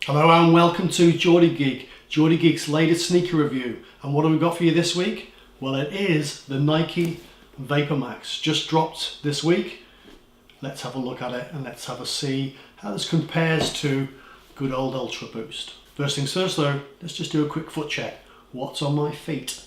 Hello and welcome to Geordie Geek, Geordie Geek's latest sneaker review. And what have we got for you this week? Well, it is the Nike Vapormax, just dropped this week. Let's have a look at it and let's have a see how this compares to good old Ultraboost. First things first though, let's just do a quick foot check. What's on my feet?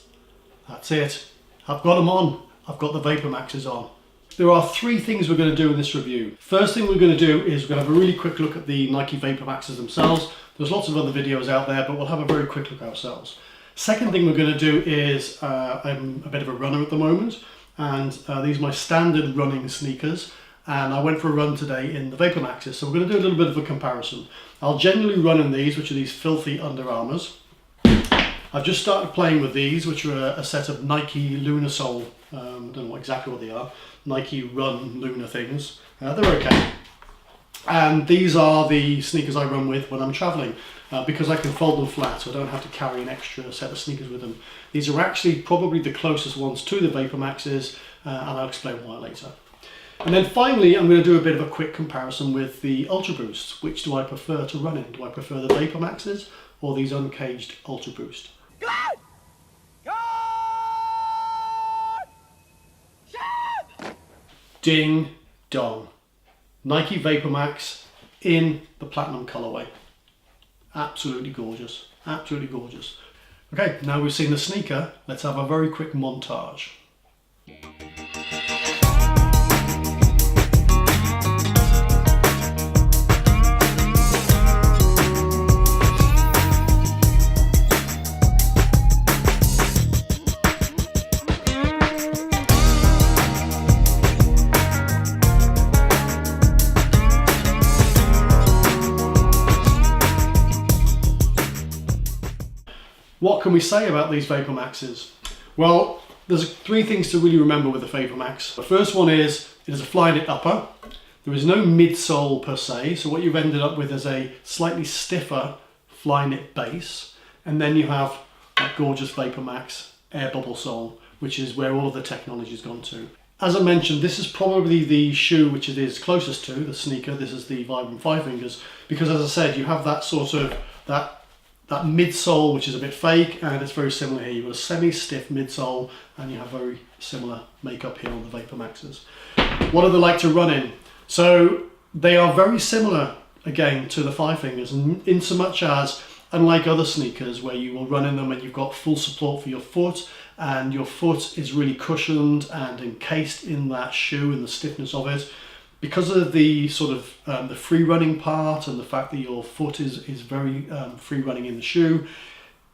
That's it. I've got them on. I've got the Vapormaxes on. There are three things we're going to do in this review. First thing we're going to do is we're going to have a really quick look at the Nike Vapormaxes themselves. There's lots of other videos out there, but we'll have a very quick look ourselves. Second thing we're going to do is, I'm a bit of a runner at the moment, and these are my standard running sneakers, and I went for a run today in the Vapormaxes, so we're going to do a little bit of a comparison. I'll generally run in these, which are these filthy Under Armours. I've just started playing with these, which are a set of Nike Lunar Sole. I don't know exactly what they are. Nike Run Lunar things. They're okay. And these are the sneakers I run with when I'm traveling, because I can fold them flat, so I don't have to carry an extra set of sneakers with them. These are actually probably the closest ones to the Vapormaxes, and I'll explain why later. And then finally, I'm going to do a bit of a quick comparison with the Ultraboosts. Which do I prefer to run in? Do I prefer the Vapormaxes or these uncaged Ultraboost? Ding dong. Nike Vapormax in the platinum colorway. Absolutely gorgeous. Absolutely gorgeous. Okay, now we've seen the sneaker, let's have a very quick montage. What can we say about these Vapormaxes? Well, there's three things to really remember with the Vapormax. The first one is, it is a Flyknit upper. There is no midsole per se, so what you've ended up with is a slightly stiffer Flyknit base, and then you have that gorgeous Vapormax air bubble sole, which is where all of the technology has gone to. As I mentioned, this is probably the shoe which it is closest to, the sneaker. This is the Vibram Five Fingers, because as I said, you have that sort of, that midsole, which is a bit fake, and it's very similar here. You've got a semi-stiff midsole, and you have very similar makeup here on the Vapormaxes. What do they like to run in? So they are very similar, again, to the Five Fingers, in so much as, unlike other sneakers where you will run in them and you've got full support for your foot, and your foot is really cushioned and encased in that shoe and the stiffness of it, because of the sort of the free running part and the fact that your foot is very free running in the shoe,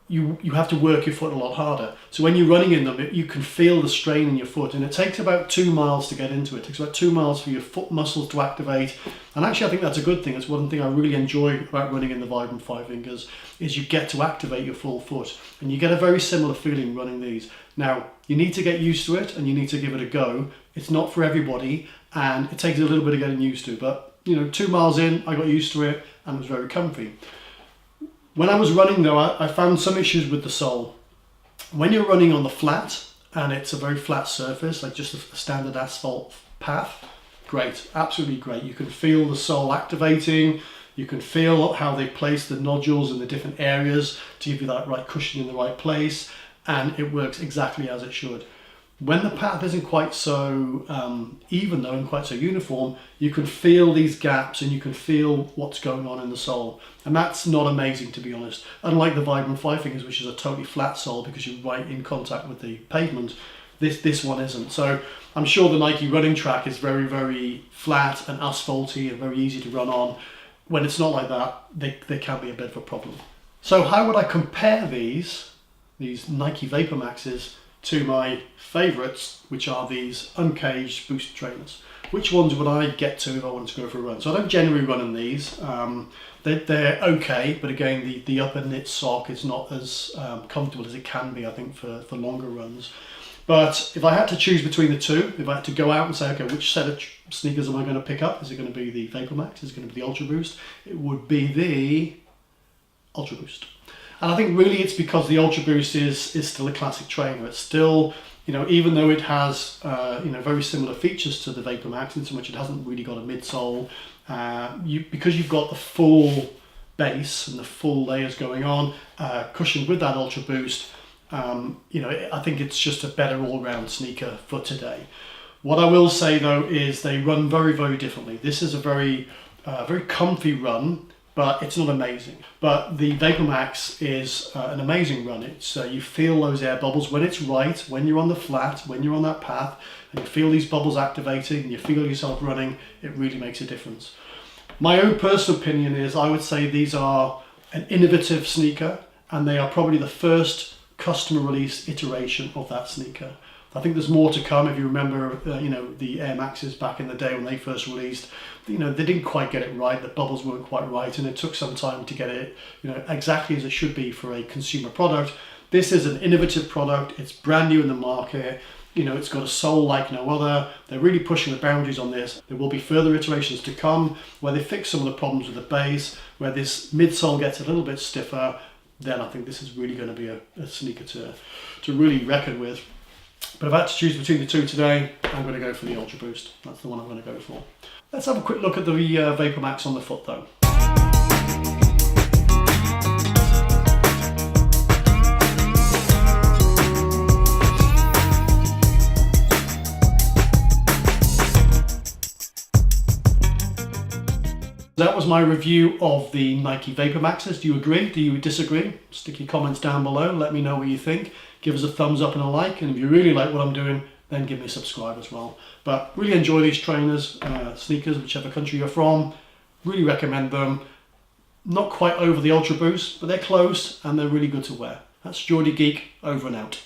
you have to work your foot a lot harder. So when you're running in them, you can feel the strain in your foot, and it takes about 2 miles to get into it. It takes about 2 miles for your foot muscles to activate. And actually I think that's a good thing. It's one thing I really enjoy about running in the Vibram Five Fingers, is you get to activate your full foot, and you get a very similar feeling running these. Now, you need to get used to it and you need to give it a go. It's not for everybody, and it takes a little bit of getting used to, but 2 miles in, I got used to it and it was very comfy. When I was running though, I found some issues with the sole. When you're running on the flat, and it's a very flat surface, like just a standard asphalt path, great, absolutely great. You can feel the sole activating, you can feel how they place the nodules in the different areas to give you that right cushion in the right place, and it works exactly as it should. When the path isn't quite so even though and quite so uniform, you can feel these gaps and you can feel what's going on in the sole. And that's not amazing, to be honest. Unlike the Vibram Five Fingers, which is a totally flat sole because you're right in contact with the pavement, this one isn't. So I'm sure the Nike running track is very, very flat and asphalty and very easy to run on. When it's not like that, they can be a bit of a problem. So how would I compare these Nike Vapormaxes to my favourites, which are these uncaged Boost trainers? Which ones would I get to if I wanted to go for a run? So I don't generally run in these. They're okay, but again, the upper knit sock is not as comfortable as it can be, I think, for longer runs. But if I had to choose between the two, if I had to go out and say, okay, which set of sneakers am I going to pick up? Is it going to be the Vapormax? Is it going to be the Ultraboost? It would be the Ultraboost. And I think really it's because the Ultraboost is still a classic trainer. It's still, even though it has, very similar features to the Vapormax, in so much it hasn't really got a midsole, because you've got the full base and the full layers going on, cushioned with that Ultraboost. I think it's just a better all-round sneaker for today. What I will say though is they run very, very differently. This is a very comfy run, but it's not amazing. But the Vapormax is an amazing run. It's you feel those air bubbles when it's right, when you're on the flat, when you're on that path, and you feel these bubbles activating and you feel yourself running, it really makes a difference. My own personal opinion is I would say these are an innovative sneaker, and they are probably the first customer release iteration of that sneaker. I think there's more to come. If you remember, the Air Maxes back in the day when they first released, they didn't quite get it right. The bubbles weren't quite right, and it took some time to get it, exactly as it should be for a consumer product. This is an innovative product. It's brand new in the market. It's got a sole like no other. They're really pushing the boundaries on this. There will be further iterations to come where they fix some of the problems with the base, where this midsole gets a little bit stiffer. Then I think this is really going to be a sneaker to really reckon with. But if I had to choose between the two today, I'm going to go for the Ultraboost. That's the one I'm going to go for. Let's have a quick look at the Vapormax on the foot though. That was my review of the Nike Vapormaxes. Do you agree? Do you disagree? Stick your comments down below. Let me know what you think. Give us a thumbs up and a like. And if you really like what I'm doing, then give me a subscribe as well. But really enjoy these trainers, sneakers, whichever country you're from. Really recommend them. Not quite over the Ultraboost, but they're close and they're really good to wear. That's Geordie Geek, over and out.